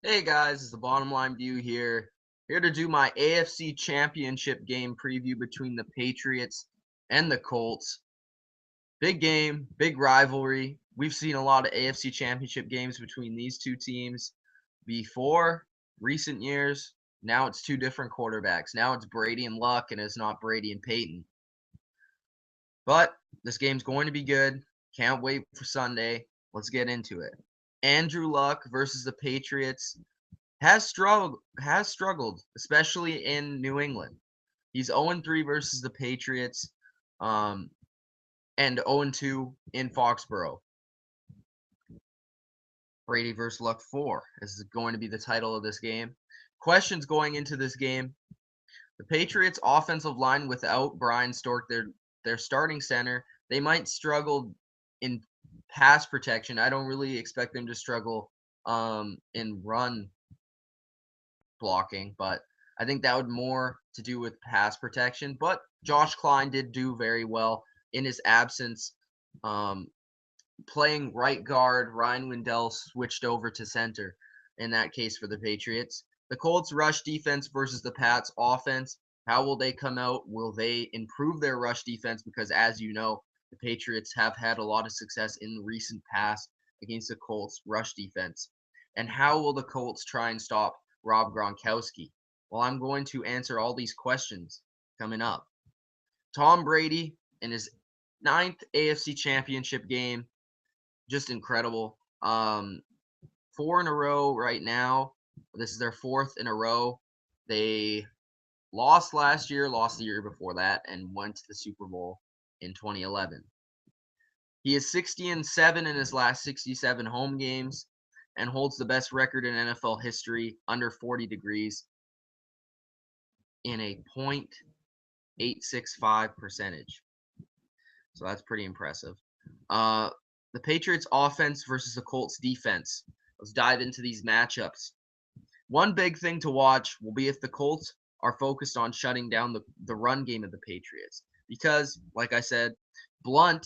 Hey guys, it's the Bottom Line View here to do my AFC Championship game preview between the Patriots and the Colts. Big game, big rivalry. We've seen a lot of AFC Championship games between these two teams before recent years. Now it's two different quarterbacks. Now it's Brady and Luck, and it's not Brady and Peyton. But this game's going to be good. Can't wait for Sunday. Let's get into it. Andrew Luck versus the Patriots has struggled, especially in New England. He's 0-3 versus the Patriots, um, and 0-2 in Foxborough. Brady versus Luck 4 is going to be the title of this game. Questions going into this game: the Patriots' offensive line without Brian Stork, their starting center, they might struggle in pass protection. I don't really expect them to struggle in run blocking, but I think that would more to do with pass protection. But Josh Klein did do very well in his absence. Um, Playing right guard, Ryan Windell switched over to center in that case for the Patriots. The Colts rush defense versus the Pats offense. How will they come out? Will they improve their rush defense? Because as you know, the Patriots have had a lot of success in the recent past against the Colts rush defense. And how will the Colts try and stop Rob Gronkowski? Well, I'm going to answer all these questions coming up. Tom Brady in his ninth AFC Championship game, just incredible. 4 in a row right now. This is their fourth in a row. They lost last year, lost the year before that, and went to the Super Bowl in 2011. He is 60-7 in his last 67 home games and holds the best record in NFL history, under 40 degrees, in a .865 percentage. So that's pretty impressive. Uh, the Patriots offense versus the Colts defense. Let's dive into these matchups. One big thing to watch will be if the Colts are focused on shutting down the run game of the Patriots. Because, like I said, Blunt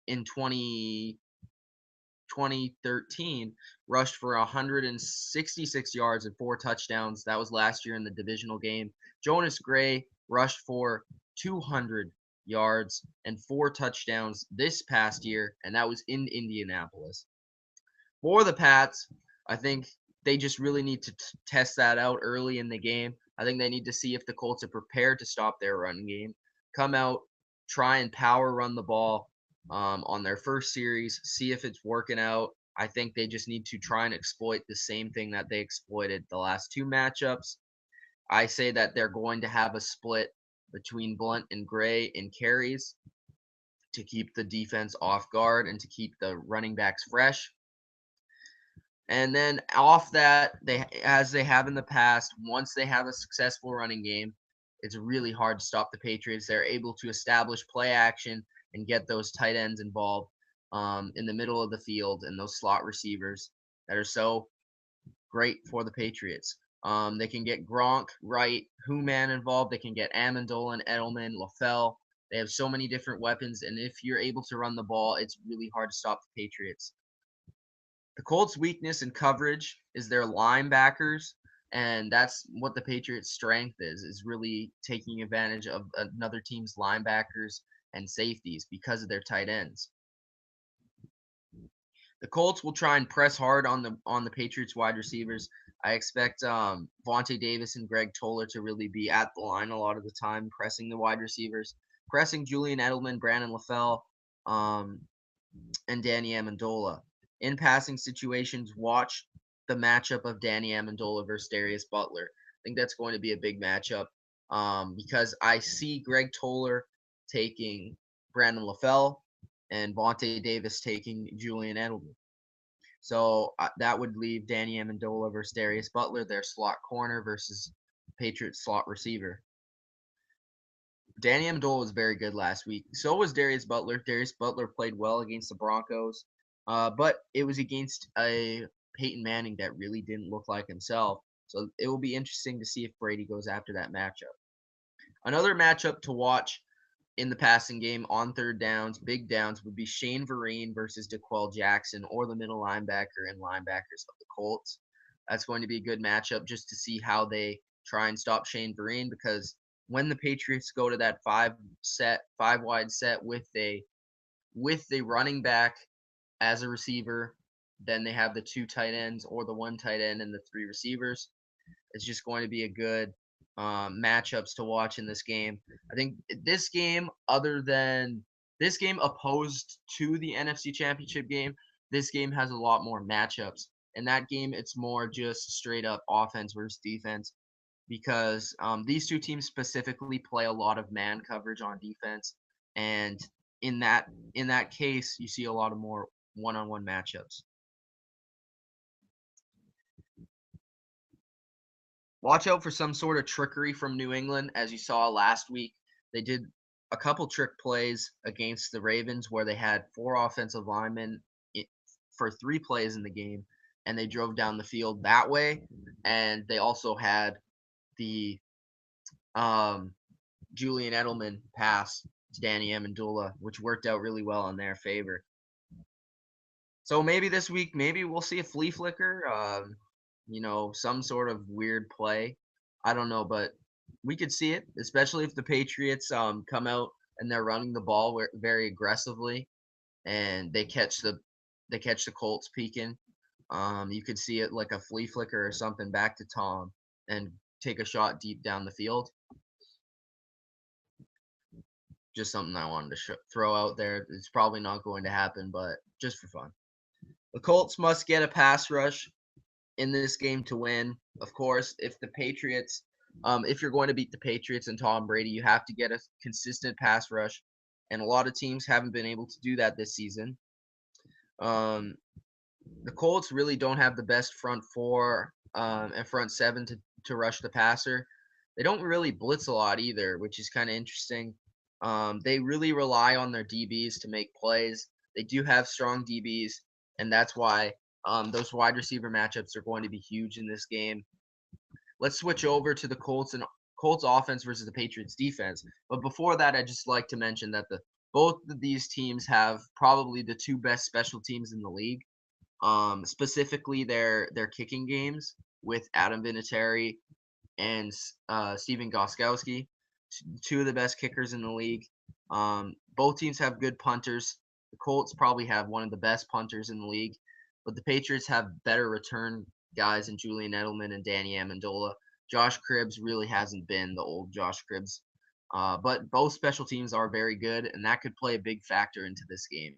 in 2013 rushed for 166 yards and 4 touchdowns. That was last year in the divisional game. Jonas Gray rushed for 200 yards and 4 touchdowns this past year, and that was in Indianapolis. For the Pats, I think they just really need to test that out early in the game. I think they need to see if the Colts are prepared to stop their run game, come out, try and power run the ball on their first series, see if it's working out. I think they just need to try and exploit the same thing that they exploited the last two matchups. I say that they're going to have a split between Blunt and Gray in carries to keep the defense off guard and to keep the running backs fresh. And then off that, as they have in the past, once they have a successful running game, it's really hard to stop the Patriots. They're able to establish play action and get those tight ends involved in the middle of the field and those slot receivers that are so great for the Patriots. They can get Gronk, Wright, Man involved. They can get Amendola and Edelman, LaFell. They have so many different weapons, and if you're able to run the ball, it's really hard to stop the Patriots. The Colts' weakness in coverage is their linebackers, and that's what the Patriots' strength is really taking advantage of another team's linebackers and safeties because of their tight ends. The Colts will try and press hard on the Patriots wide receivers. I expect Vontae Davis and Greg Toller to really be at the line a lot of the time, pressing the wide receivers, pressing Julian Edelman, Brandon LaFell, um, and Danny Amendola. In passing situations, watch the matchup of Danny Amendola versus Darius Butler. I think that's going to be a big matchup because I see Greg Toller taking Brandon LaFell and Vontae Davis taking Julian Edelman. So that would leave Danny Amendola versus Darius Butler, their slot corner versus Patriots slot receiver. Danny Amendola was very good last week. So was Darius Butler. Darius Butler played well against the Broncos, but it was against a Peyton Manning that really didn't look like himself. So it will be interesting to see if Brady goes after that matchup. Another matchup to watch in the passing game on third downs, big downs, would be Shane Vereen versus DeQuell Jackson, or the middle linebacker and linebackers of the Colts. That's going to be a good matchup just to see how they try and stop Shane Vereen, because when the Patriots go to that five wide set with a running back as a receiver, then they have the two tight ends or the one tight end and the three receivers. It's just going to be a good matchups to watch in this game. I think this game, other than this game opposed to the NFC Championship game, this game has a lot more matchups. In that game, it's more just straight up offense versus defense, because these two teams specifically play a lot of man coverage on defense, and in that case, you see a lot of more one-on-one matchups. Watch out for some sort of trickery from New England, as you saw last week. They did a couple trick plays against the Ravens where they had four offensive linemen for 3 plays in the game, and they drove down the field that way. And they also had the Julian Edelman pass to Danny Amendola, which worked out really well in their favor. So maybe this week, maybe we'll see a flea flicker, some sort of weird play. I don't know, but we could see it, especially if the Patriots come out and they're running the ball very aggressively, and they catch the Colts peeking. You could see it like a flea flicker or something back to Tom and take a shot deep down the field. Just something I wanted to throw out there. It's probably not going to happen, but just for fun. The Colts must get a pass rush in this game to win. Of course, if you're going to beat the Patriots and Tom Brady, you have to get a consistent pass rush, and a lot of teams haven't been able to do that this season. The Colts really don't have the best front four and front seven to rush the passer. They don't really blitz a lot either, which is kind of interesting. They really rely on their DBs to make plays. They do have strong DBs, and that's why those wide receiver matchups are going to be huge in this game. Let's switch over to the Colts offense versus the Patriots defense. But before that, I'd just like to mention that both of these teams have probably the two best special teams in the league. Specifically their kicking games with Adam Vinatieri and Steven Gostkowski, two of the best kickers in the league. Both teams have good punters. The Colts probably have one of the best punters in the league, but the Patriots have better return guys in Julian Edelman and Danny Amendola. Josh Cribbs really hasn't been the old Josh Cribbs, but both special teams are very good, and that could play a big factor into this game.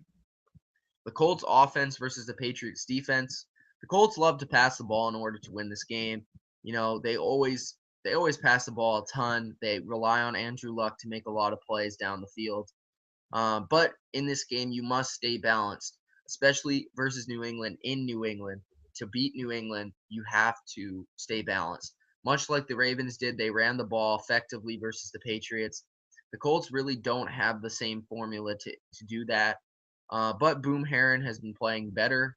The Colts offense versus the Patriots defense. The Colts love to pass the ball in order to win this game. They always pass the ball a ton. They rely on Andrew Luck to make a lot of plays down the field. But in this game, you must stay balanced, especially versus New England. In New England, to beat New England, you have to stay balanced. Much like the Ravens did, they ran the ball effectively versus the Patriots. The Colts really don't have the same formula to do that. But Boom Herron has been playing better.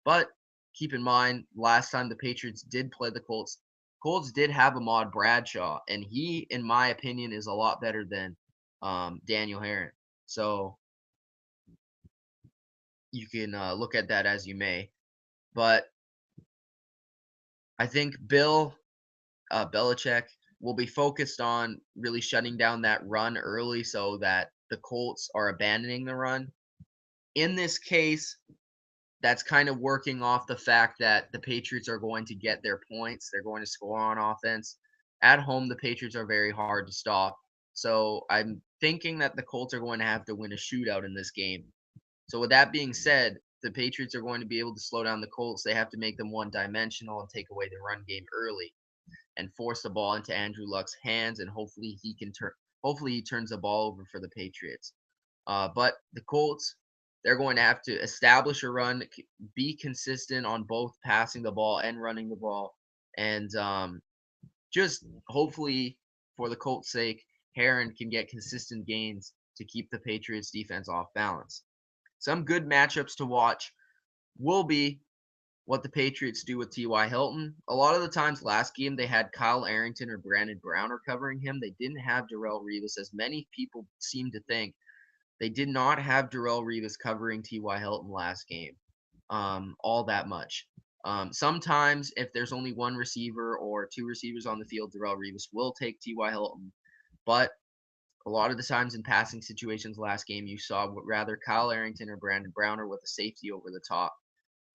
But keep in mind, last time the Patriots did play the Colts did have Ahmad Bradshaw, and he, in my opinion, is a lot better than Daniel Herron. So you can look at that as you may. But I think Bill Belichick will be focused on really shutting down that run early so that the Colts are abandoning the run. In this case, that's kind of working off the fact that the Patriots are going to get their points. They're going to score on offense. At home, the Patriots are very hard to stop. So I'm thinking that the Colts are going to have to win a shootout in this game. So with that being said, the Patriots are going to be able to slow down the Colts. They have to make them one-dimensional and take away the run game early and force the ball into Andrew Luck's hands, and hopefully he turns the ball over for the Patriots. But the Colts, they're going to have to establish a run, be consistent on both passing the ball and running the ball, and just hopefully, for the Colts' sake, Herron can get consistent gains to keep the Patriots' defense off balance. Some good matchups to watch will be what the Patriots do with T.Y. Hilton. A lot of the times last game, they had Kyle Arrington or Brandon Browner covering him. They didn't have Darrelle Revis, as many people seem to think. They did not have Darrelle Revis covering T.Y. Hilton last game all that much. Sometimes if there's only one receiver or two receivers on the field, Darrelle Revis will take T.Y. Hilton. But a lot of the times in passing situations last game, you saw rather Kyle Arrington or Brandon Browner with a safety over the top.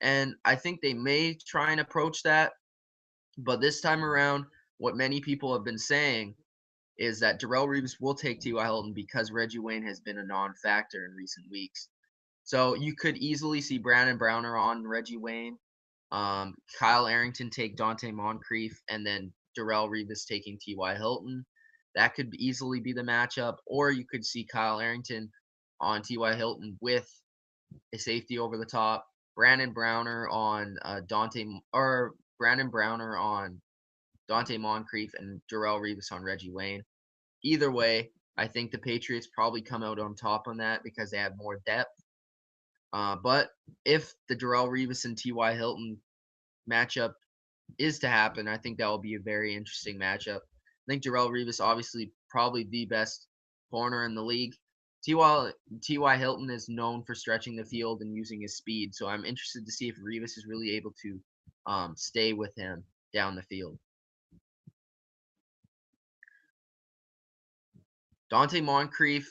And I think they may try and approach that. But this time around, what many people have been saying is that Darrelle Revis will take T.Y. Hilton because Reggie Wayne has been a non-factor in recent weeks. So you could easily see Brandon Browner on Reggie Wayne, Kyle Arrington take Dante Moncrief, and then Darrelle Revis taking T.Y. Hilton. That could easily be the matchup. Or you could see Kyle Arrington on T.Y. Hilton with a safety over the top, Brandon Browner on Brandon Browner on Dante Moncrief, and Darrelle Revis on Reggie Wayne. Either way, I think the Patriots probably come out on top on that because they have more depth. But if the Darrelle Revis and T.Y. Hilton matchup is to happen, I think that will be a very interesting matchup. I think Darrelle Revis, obviously, probably the best corner in the league. T.Y. Hilton is known for stretching the field and using his speed, so I'm interested to see if Revis is really able to stay with him down the field. Dante Moncrief,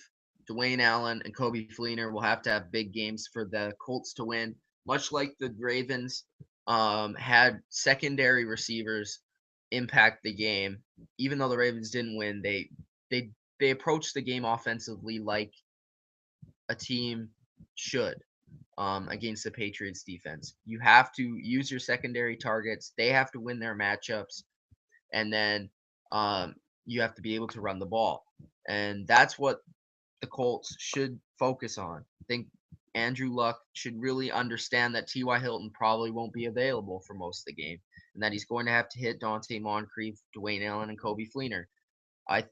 Dwayne Allen, and Coby Fleener will have to have big games for the Colts to win, much like the Ravens had secondary receivers impact the game. Even though the Ravens didn't win, they approached the game offensively like a team should against the Patriots defense. You have to use your secondary targets. They have to win their matchups, and then you have to be able to run the ball. And that's what the Colts should focus on. I think Andrew Luck should really understand that T.Y. Hilton probably won't be available for most of the game, and that he's going to have to hit Dante Moncrief, Dwayne Allen, and Coby Fleener.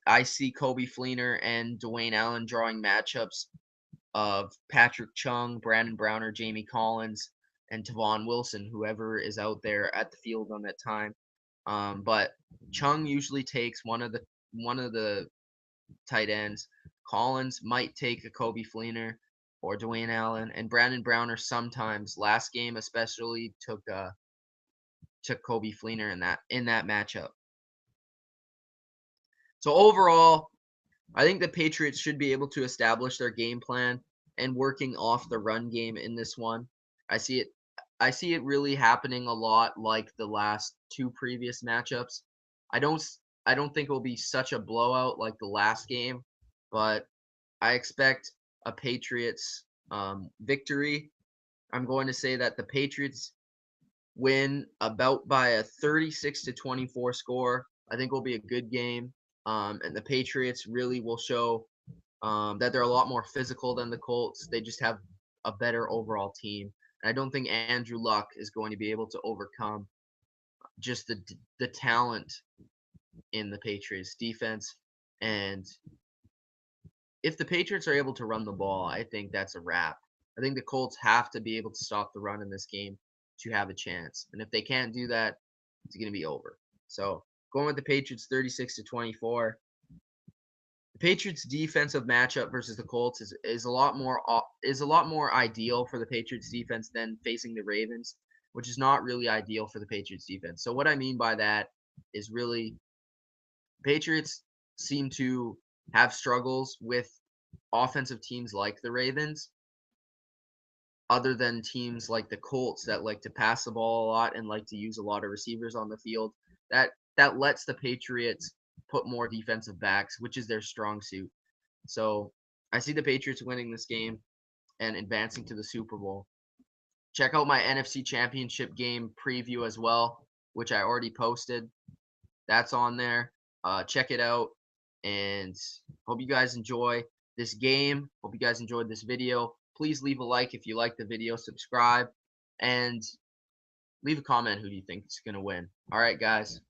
I see Coby Fleener and Dwayne Allen drawing matchups of Patrick Chung, Brandon Browner, Jamie Collins, and Tavon Wilson, whoever is out there at the field on that time. But Chung usually takes one of the tight ends. Collins might take a Coby Fleener or Dwayne Allen, and Brandon Browner sometimes. Last game especially took Coby Fleener in that matchup. So overall, I think the Patriots should be able to establish their game plan and working off the run game in this one. I see it really happening a lot like the last two previous matchups. I don't think it will be such a blowout like the last game, but I expect a Patriots victory. I'm going to say that the Patriots win about by a 36-24 score. I think will be a good game, and the Patriots really will show that they're a lot more physical than the Colts. They just have a better overall team, and I don't think Andrew Luck is going to be able to overcome just the talent in the Patriots defense. And if the Patriots are able to run the ball, I think that's a wrap. I think the Colts have to be able to stop the run in this game to have a chance. And if they can't do that, it's going to be over. So going with the Patriots 36-24. The Patriots defensive matchup versus the Colts is a lot more ideal for the Patriots defense than facing the Ravens, which is not really ideal for the Patriots defense. So what I mean by that is really Patriots seem to have struggles with offensive teams like the Ravens, other than teams like the Colts that like to pass the ball a lot and like to use a lot of receivers on the field. That lets the Patriots put more defensive backs, which is their strong suit. So I see the Patriots winning this game and advancing to the Super Bowl. Check out my NFC Championship game preview as well, which I already posted. That's on there. Check it out, and hope you guys enjoy this game. Hope you guys enjoyed this video. Please leave a like if you like the video, subscribe, and leave a comment who do you think is going to win. All right, guys.